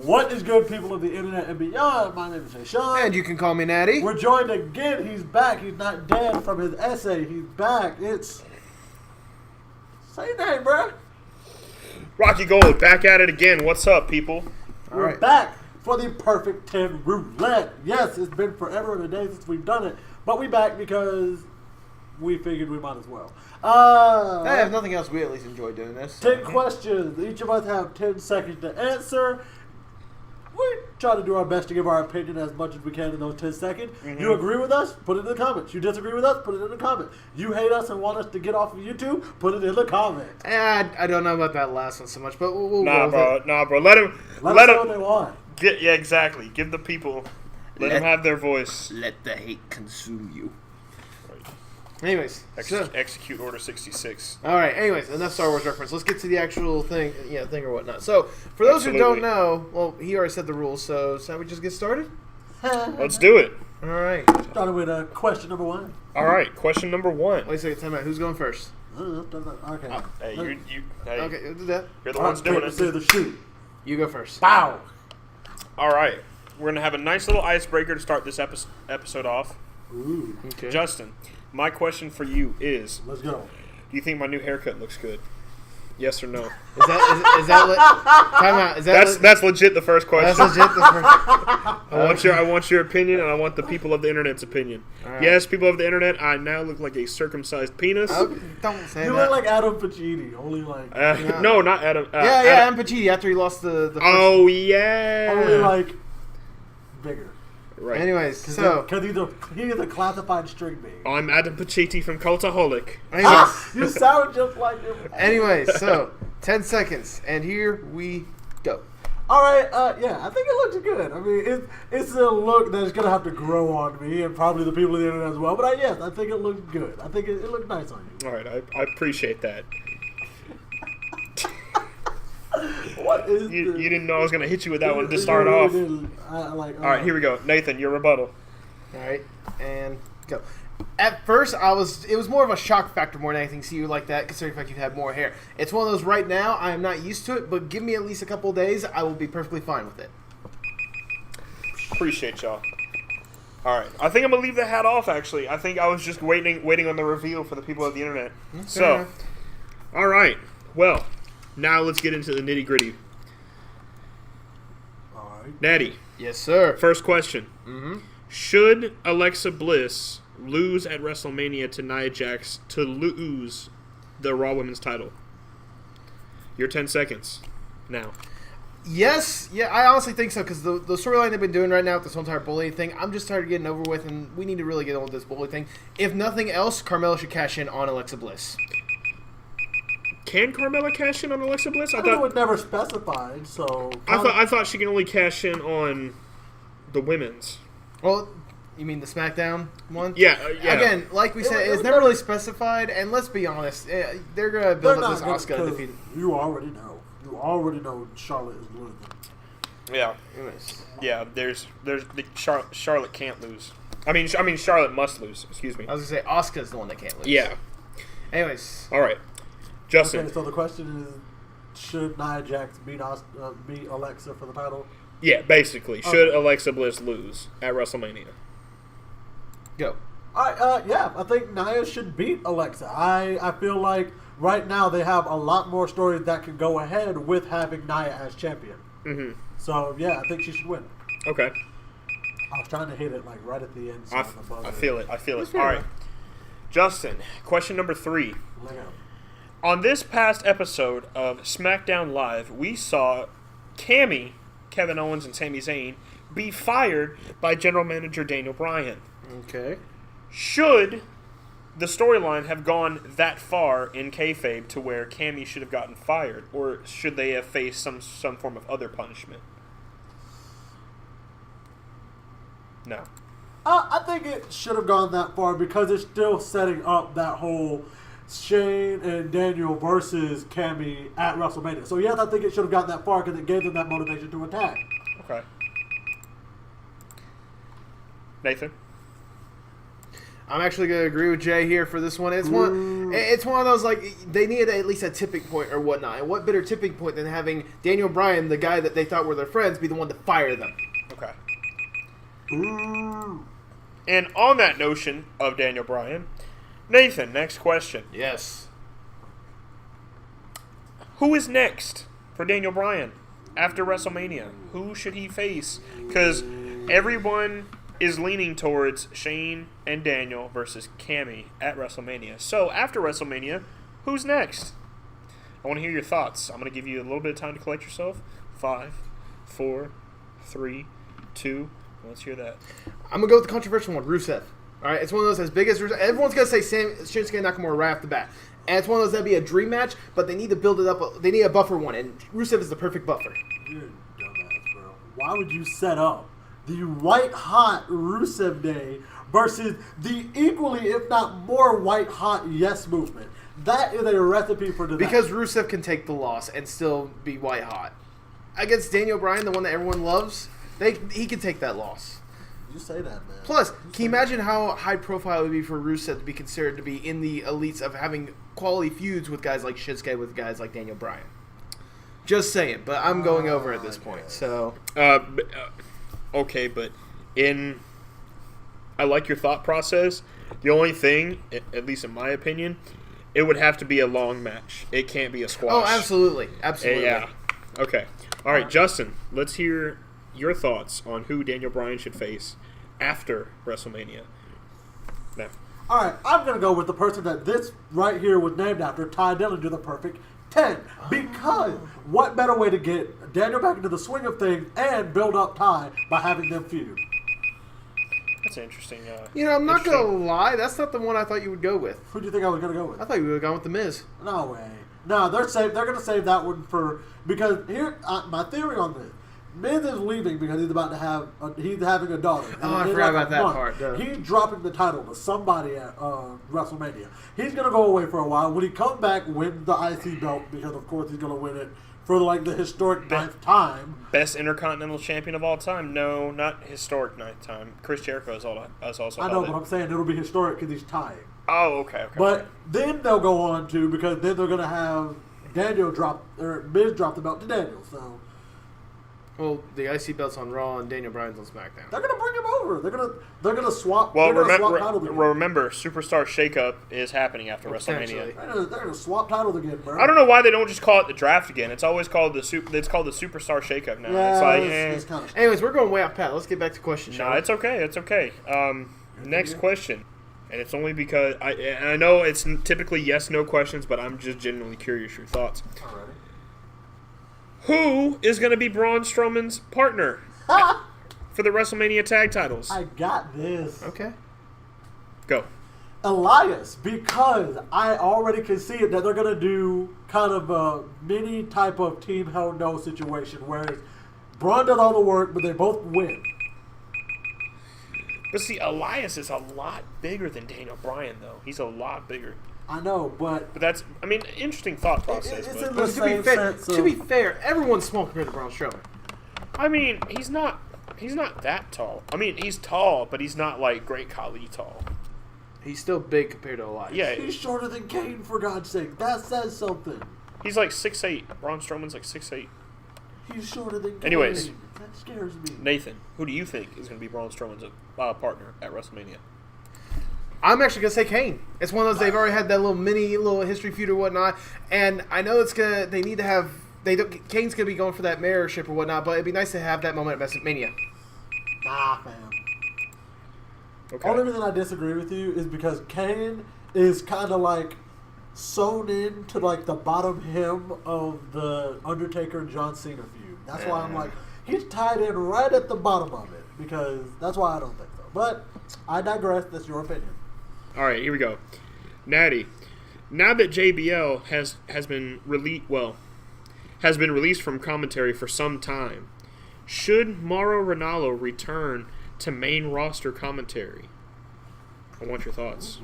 What is good, people of the internet and beyond? My name is Jay Sean. And you can call me Natty. We're joined again. He's back. He's not dead from his essay. He's back. It's... Say your name, bro. Rocky Gold, back at it again. What's up, people? We're back for the Perfect 10 Roulette. Yes, it's been forever and a day since we've done it. But we back because we figured we might as well. Hey, if nothing else, we at least enjoy doing this. 10 questions. Each of us have 10 seconds to answer. We try to do our best to give our opinion as much as we can in those 10 seconds. You agree with us? Put it in the comments. You disagree with us? Put it in the comments. You hate us and want us to get off of YouTube? Put it in the comments. I don't know about that last one so much, but we'll Nah, go bro. Let them know what they want. Yeah, exactly. Give the people. Let them have their voice. Let the hate consume you. Anyways, Execute Order 66. All right. Anyways, enough Star Wars reference. Let's get to the actual thing or whatnot. So, for those who don't know, well, he already said the rules. So shall we just get started? Let's do it. All right. Starting with question number 1. All right. Question number 1. Wait a second. Time out. Who's going first? Okay. Hey, hey, Okay, we'll do that. you're the ones doing it. Say the shoot. You go first. Bow. All right. We're gonna have a nice little icebreaker to start this episode off. Ooh. Okay. Justin, my question for you is: Let's go. do you think my new haircut looks good? Yes or no? Is that time out? Is that That's legit. The first question. that's legit? The first. I want your opinion, and I want the people of the internet's opinion. Right. Yes, people of the internet, I now look like a circumcised penis. Don't say You that. look like Adam Pacini, only like No, not Adam. Adam Pacini after he lost the first. Oh yeah. only like bigger. Right. Anyways, Because he is a classified string bean. I'm Adam Pacini from Cultaholic. You sound just like him. anyways, 10 seconds, and here we go. All right, yeah, I think it looks good. I mean, it's a look that's going to have to grow on me and probably the people of the internet as well. But I think it looks good. I think it looks nice on you. All right, I appreciate that. What is You didn't know I was going to hit you with that one to start off. All All right, here we go. Nathan, your rebuttal. All right, and go. At first, it was more of a shock factor more than anything. See you like that, considering the fact you had more hair. It's one of those right now. I am not used to it, but give me at least a couple of days, I will be perfectly fine with it. Appreciate y'all. All right, I think I'm gonna leave the hat off. Actually, I think I was just waiting on the reveal for the people of the internet. So, all right. Well, now let's get into the nitty gritty. All right. Natty, Yes, sir. first question: should Alexa Bliss lose at WrestleMania to Nia Jax to lose the Raw Women's title? Your 10 seconds now. Yes, yeah, I honestly think so, because the storyline they've been doing right now with this whole entire bully thing, I'm just tired of getting over with, and we need to really get on with this bully thing. If nothing else, Carmella should cash in on Alexa Bliss. Can Carmella cash in on Alexa Bliss? I thought it was never specified, so... I thought she can only cash in on the women's. Well, you mean the SmackDown one? Yeah. Again, like we said, it's never really specified, and let's be honest, they're going to build up this Asuka defeat. You already know. You already know Charlotte is losing. Yeah. Anyways. Yeah, there's Charlotte can't lose. I mean Charlotte must lose. Excuse me. I was going to say, Asuka's the one that can't lose. Yeah. Anyways. All right. Justin. Okay, so the question is, should Nia Jax beat Alexa for the title? Yeah, basically. Should Alexa Bliss lose at WrestleMania? Go. All right, yeah, I think Nia should beat Alexa. I feel like right now they have a lot more stories that can go ahead with having Nia as champion. Mm-hmm. So, yeah, I think she should win. Okay. I was trying to hit it like right at the end. So I feel it. All right. Justin, question number 3. Lay out. On this past episode of SmackDown Live, we saw Kevin Owens and Sami Zayn be fired by General Manager Daniel Bryan. Okay. Should the storyline have gone that far in kayfabe to where Cammy should have gotten fired, or should they have faced some form of other punishment? No. I think it should have gone that far because it's still setting up that whole Shane and Daniel versus Cammy at WrestleMania. So, yes, I think it should have gotten that far because it gave them that motivation to attack. Okay. Nathan? I'm actually going to agree with Jay here for this one. It's one of those, like, they needed at least a tipping point or whatnot. And what better tipping point than having Daniel Bryan, the guy that they thought were their friends, be the one to fire them? Okay. And on that notion of Daniel Bryan, Nathan, next question. Yes. Who is next for Daniel Bryan after WrestleMania? Who should he face? Because everyone is leaning towards Shane and Daniel versus Cammy at WrestleMania. So after WrestleMania, who's next? I want to hear your thoughts. I'm going to give you a little bit of time to collect yourself. 5, 4, 3, 2. Let's hear that. I'm going to go with the controversial one, Rusev. All right, it's one of those as big as Rusev. Everyone's going to say Shinsuke Nakamura right off the bat. And it's one of those that'd be a dream match, but they need to build it up. They need a buffer one, and Rusev is the perfect buffer. You're a dumbass, bro. Why would you set up the white-hot Rusev Day versus the equally, if not more, white-hot Yes movement? That is a recipe for disaster. Because Rusev can take the loss and still be white-hot. Against Daniel Bryan, the one that everyone loves, he can take that loss. You say that, man. Plus, can you imagine how high-profile it would be for Rusev to be considered to be in the elites of having quality feuds with guys like Shinsuke, with guys like Daniel Bryan? Just saying, but I'm going over at this point, so... Okay, but I like your thought process. The only thing, at least in my opinion, it would have to be a long match. It can't be a squash. Oh, absolutely. Absolutely. Yeah. Okay. All right, Justin, let's hear your thoughts on who Daniel Bryan should face after WrestleMania. Now. All right, I'm going to go with the person that this right here was named after, Ty Dillinger, the perfect 10. Because what better way to get Daniel back into the swing of things and build up Ty by having them feud? That's interesting. I'm not going to lie. That's not the one I thought you would go with. Who do you think I was going to go with? I thought you would have gone with The Miz. No way. No, they're going to save that one for... Because here, my theory on this. Miz is leaving because he's about to have... he's having a daughter. Oh, I forgot about that part. Duh. He's dropping the title to somebody at WrestleMania. He's going to go away for a while. When he comes back, win the IC belt, because of course he's going to win it for like the historic 9th time. Best Intercontinental Champion of all time. No, not historic 9th time. Chris Jericho is also I know, but I'm saying it'll be historic because he's tying. Oh, okay. But then they'll go on to, because then they're going to have Miz drop the belt to Daniel, so... Well, the IC belt's on Raw and Daniel Bryan's on SmackDown. They're gonna bring him over. They're gonna swap. Well, titles again. remember, Superstar Shakeup is happening after WrestleMania. They're gonna swap titles again, bro. I don't know why they don't just call it the draft again. It's always called the Superstar Shakeup now. Yeah, it's like, it's Anyways, we're going way off path. Let's get back to questions. No, it's okay. It's okay. Next question, and it's only because I know it's typically yes/no questions, but I'm just genuinely curious your thoughts. Alrighty. Who is going to be Braun Strowman's partner for the WrestleMania tag titles? I got this. Okay. Go. Elias, because I already can see it that they're gonna do kind of a mini type of Team Hell No situation where Braun does all the work, but they both win. But see, Elias is a lot bigger than Daniel Bryan, though. He's a lot bigger. I know, but that's, interesting thought process. It's but in the same sense. To be fair, everyone's small compared to Braun Strowman. He's not that tall. He's tall, but he's not like Great Khali tall. He's still big compared to Elias. Yeah, he's shorter than Kane, for God's sake. That says something. He's like 6'8". Braun Strowman's like 6'8". He's shorter than Kane. Anyways, that scares me. Nathan, who do you think is going to be Braun Strowman's partner at WrestleMania? I'm actually going to say Kane. It's one of those, they've already had that little history feud or whatnot, and I know they need to have, Kane's going to be going for that mayorship or whatnot, but it'd be nice to have that moment at WrestleMania. Nah, fam. Okay. Only reason I disagree with you is because Kane is kind of like sewn into like the bottom hem of the Undertaker and John Cena feud. That's why I'm like, he's tied in right at the bottom of it, because that's why I don't think so. But I digress. That's your opinion. All right, here we go. Natty, now that JBL has been released from commentary for some time, should Mauro Ranallo return to main roster commentary? I want your thoughts.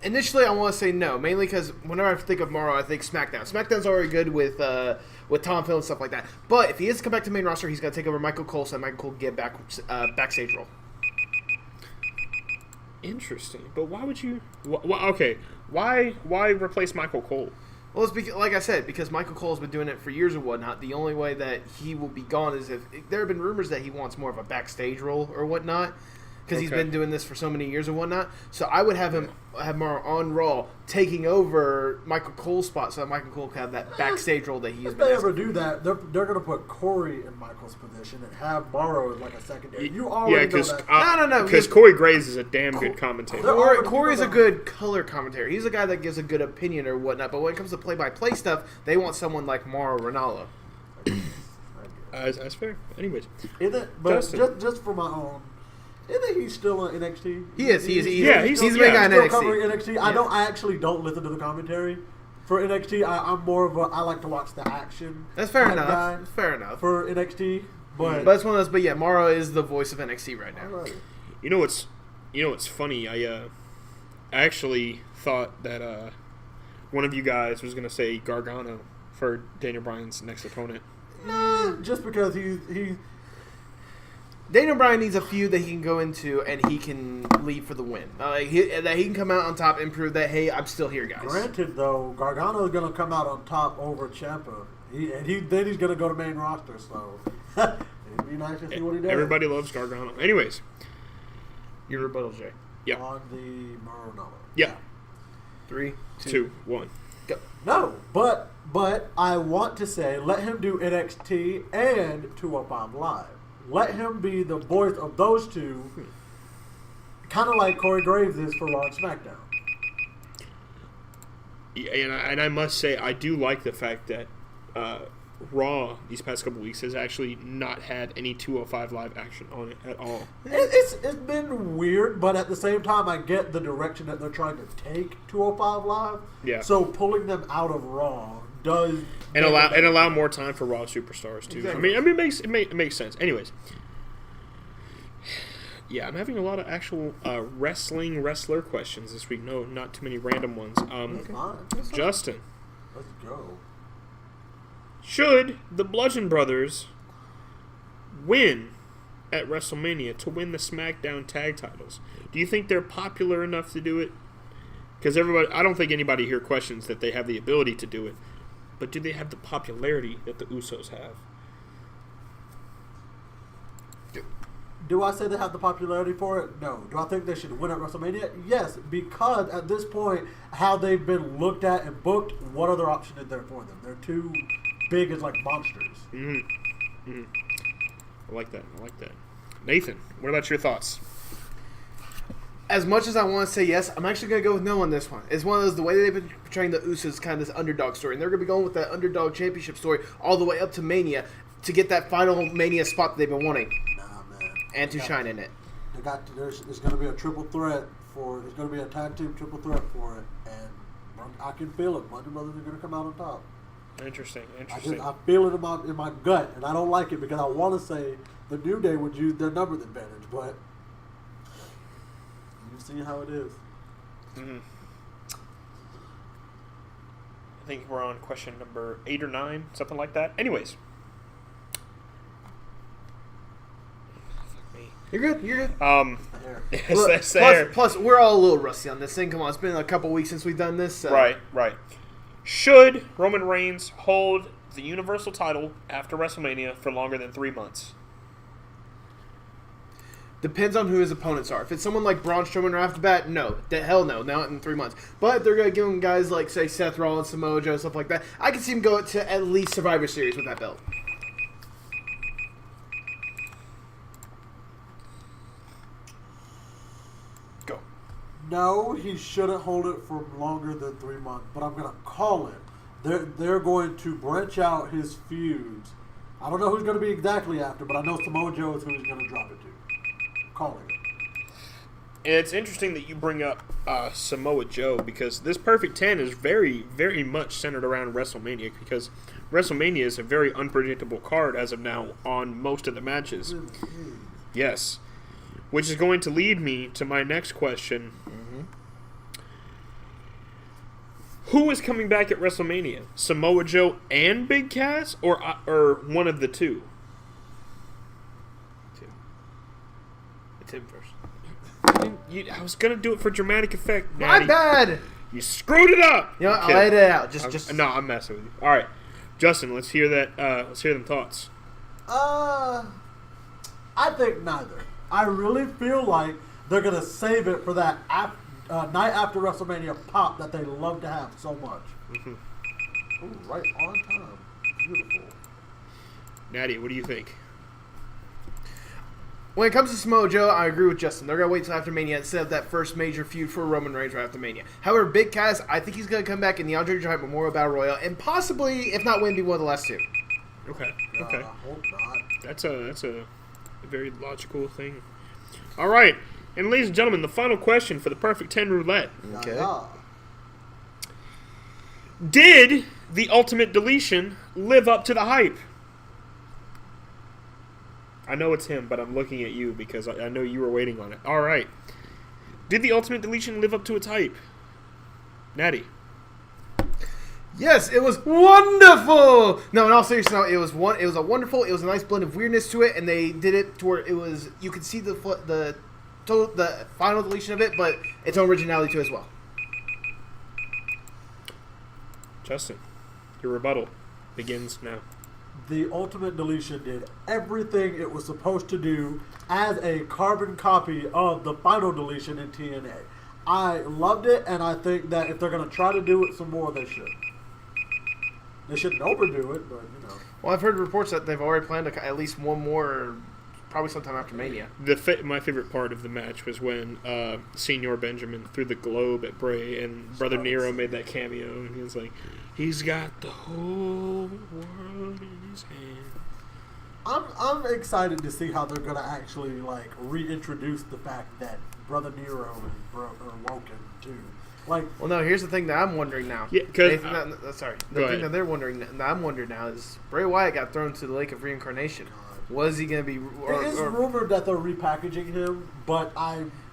Initially, I want to say no, mainly because whenever I think of Mauro, I think SmackDown. SmackDown's already good with Tom Phil and stuff like that. But if he is to come back to main roster, he's going to take over Michael Cole, so Michael Cole can get backstage role. Interesting. But why would you... okay. Why replace Michael Cole? Well, it's because, like I said, because Michael Cole's been doing it for years or whatnot. The only way that he will be gone is if there have been rumors that he wants more of a backstage role or whatnot, because he's been doing this for so many years and whatnot. So I would have him have more on Raw taking over Michael Cole's spot, so that Michael Cole can have that backstage role that he has If been. they ever do that, they're going to put Corey in Michael's position and have Morrow as like a secondary. You already know that. No. Because Corey Graves is a damn good commentator. Corey's a good color commentator. He's a guy that gives a good opinion or whatnot. But when it comes to play-by-play stuff, they want someone like Mauro Ranallo. That's fair. Anyways. But just for my own... Isn't he still on NXT? He is. He's the main guy in NXT. NXT. Covering NXT. Yeah. I actually don't listen to the commentary for NXT. I'm more of a. I like to watch the action. That's fair enough. That's fair enough for NXT. But it's one of those. But yeah, Mauro is the voice of NXT right now. Right. You know what's funny? I actually thought that one of you guys was gonna say Gargano for Daniel Bryan's next opponent. Nah, just because he. Daniel Bryan needs a feud that he can go into and he can leave for the win. That he can come out on top and prove that, hey, I'm still here, guys. Granted, though, Gargano is going to come out on top over Ciampa. Then he's going to go to main roster, so it'd be nice to see what he does. Everybody loves Gargano. Anyways. Your rebuttal, Jay. Yeah. On the Maronolo. Yeah. 3, 2, 1. Go. No, but I want to say let him do NXT and 205 Live. Let him be the voice of those two, kind of like Corey Graves is for Raw and SmackDown. Yeah, and I must say, I do like the fact that Raw these past couple weeks has actually not had any 205 Live action on it at all. It's been weird, but at the same time, I get the direction that they're trying to take 205 Live. Yeah. So pulling them out of Raw does allow more time for Raw superstars too. Exactly. I mean, it makes sense. Anyways, yeah, I'm having a lot of actual wrestler questions this week. No, not too many random ones. Justin, let's go. Should the Bludgeon Brothers win at WrestleMania to win the SmackDown tag titles? Do you think they're popular enough to do it? Because I don't think anybody here questions that they have the ability to do it. But do they have the popularity that the Usos have? Do I say they have the popularity for it? No. Do I think they should win at WrestleMania? Yes, because at this point, how they've been looked at and booked, what other option is there for them? They're too big as like monsters. Mm-hmm. Mm-hmm. I like that. Nathan, what about your thoughts? As much as I want to say yes, I'm actually going to go with no on this one. It's one of those, the way they've been portraying the Usos, kind of this underdog story. And they're going to be going with that underdog championship story all the way up to Mania to get that final Mania spot that they've been wanting. Nah, man. And to shine in it. There's going to be a triple threat there's going to be a tag team triple threat for it. And I can feel it. Bludgeon Brothers are going to come out on top. Interesting. I feel it in my gut. And I don't like it because I want to say the New Day would use their numbers advantage. But see how it is. Mm-hmm. I think we're on question number 8 or 9, something like that. Anyways. Fuck me. You're good. Plus, plus, we're all a little rusty on this thing. Come on, it's been a couple weeks since we've done this. So. Right. Should Roman Reigns hold the Universal title after WrestleMania for longer than 3 months? Depends on who his opponents are. If it's someone like Braun Strowman right off the bat, no. Hell no, not in 3 months. But they're going to give him guys like, say, Seth Rollins, Samoa Joe, stuff like that. I can see him go to at least Survivor Series with that belt. Go. No, he shouldn't hold it for longer than 3 months. But I'm going to call it. They're going to branch out his feuds. I don't know who's going to be exactly after, but I know Samoa Joe is who he's going to drop it to. Calling it. It's interesting that you bring up Samoa Joe because this Perfect 10 is very, very much centered around WrestleMania because WrestleMania is a very unpredictable card as of now on most of the matches. Mm-hmm. Yes. Which is going to lead me to my next question. Mm-hmm. Who is coming back at WrestleMania? Samoa Joe and Big Cass or one of the two? Tim first. I was gonna do it for dramatic effect. My Natty. bad. You screwed it up. You know what? I'm I'll kidding. edit it out. Just. No, I'm messing with you. All right, Justin, let's hear that. Let's hear them thoughts. I think neither. I really feel like they're gonna save it for that night after WrestleMania pop that they love to have so much. Mm-hmm. Ooh, right on time. Beautiful. Natty, what do you think? When it comes to Samoa Joe, I agree with Justin. They're going to wait till after Mania instead of that first major feud for Roman Reigns right after Mania. However, Big Cass, I think he's going to come back in the Andre the Giant Memorial Battle Royal and possibly, if not win, be one of the last two. Okay. God, Okay. I hope not. That's a very logical thing. All right, and ladies and gentlemen, the final question for the Perfect 10 Roulette. Okay. Yeah. Did the Ultimate Deletion live up to the hype? I know it's him, but I'm looking at you because I know you were waiting on it. All right. Did the Ultimate Deletion live up to its hype? Natty. Yes, it was wonderful. No, in all seriousness, no, it was a nice blend of weirdness to it, and they did it to where it was you could see the final deletion of it, but its own originality too as well. Justin, your rebuttal begins now. The Ultimate Deletion did everything it was supposed to do as a carbon copy of the final deletion in TNA. I loved it, and I think that if they're going to try to do it some more, they should. They shouldn't overdo it, but, you know. Well, I've heard reports that they've already planned at least one more, probably sometime after Mania. My favorite part of the match was when Senior Benjamin threw the globe at Bray and Brother Nero made that cameo, and he was like, he's got the whole world in his hand. I'm excited to see how they're going to actually, like, reintroduce the fact that Brother Nero are woken, too. Like, Well, no, here's the thing that I'm wondering now. Yeah, 'cause- sorry. Go The thing ahead. that they're wondering, that I'm wondering now is Bray Wyatt got thrown to the Lake of Reincarnation. Was he going to be... it is rumored that they're repackaging him, but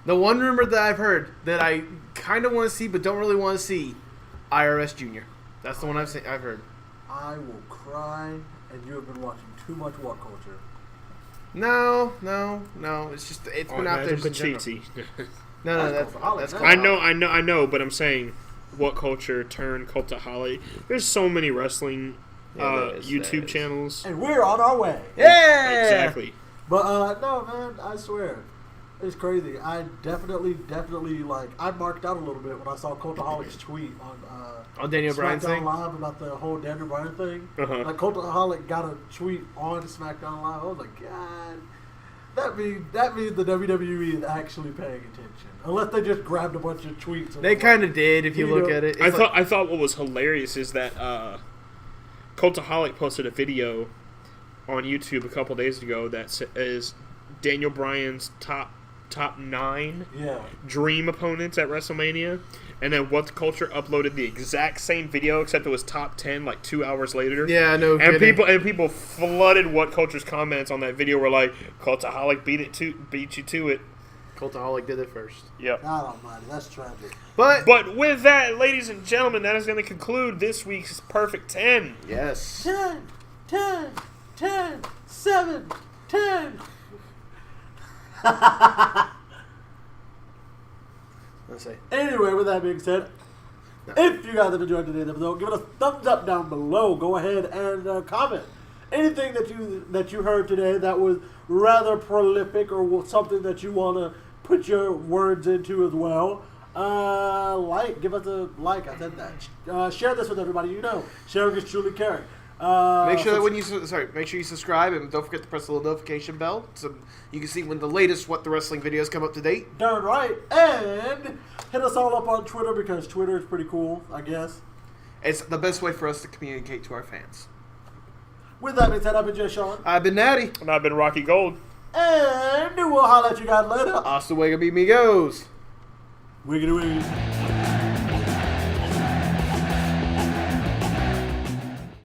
The one rumor that I've heard that I kind of want to see but don't really want to see, IRS Jr. That's the one I've heard. I will cry, and you have been watching too much What Culture. No. It's just it's been out there. Imagine Just in general. Pachichi. No, That's that's Cultaholic. I know, but I'm saying What Culture turned Cultaholic. There's so many wrestling Yeah, there is. YouTube channels. And we're on our way. Yeah, Exactly. But, no, man, I swear. It's crazy. I definitely, like, I marked out a little bit when I saw Cultaholic's tweet On Daniel Bryan SmackDown thing. Live about the whole Daniel Bryan thing. Uh-huh. Like, Cultaholic got a tweet on SmackDown Live. I was like, God, that means the WWE is actually paying attention. Unless they just grabbed a bunch of tweets. And They was kind like, of did if you You look know, at it. I thought what was hilarious is that Cultaholic posted a video on YouTube a couple days ago that is Daniel Bryan's top 9 yeah. dream opponents at WrestleMania, and then What Culture uploaded the exact same video except it was top 10 like 2 hours later. Yeah, no And kidding. people flooded What Culture's comments on that video were like, Cultaholic beat you to it. Cultaholic did it first. Yep. God almighty, that's tragic. But with that, ladies and gentlemen, that is going to conclude this week's Perfect 10. Yes. 10, 7, 10. Let's see. Anyway, with that being said, if you guys have enjoyed today's episode, give it a thumbs up down below. Go ahead and comment anything that you heard today that was rather prolific or something that you want to put your words into as well. Give us a like. I said that. Share this with everybody you know. Sharing is truly caring. Make sure that make sure you subscribe and don't forget to press the little notification bell so you can see when the latest What the Wrestling videos come up to date. Darn right. And hit us all up on Twitter because Twitter is pretty cool, I guess. It's the best way for us to communicate to our fans. With that being said, I've been Jay Sean. I've been Natty. And I've been Rocky Gold. And we'll holler at you guys later. Hasta luego, amigos. Wiggity wiggy.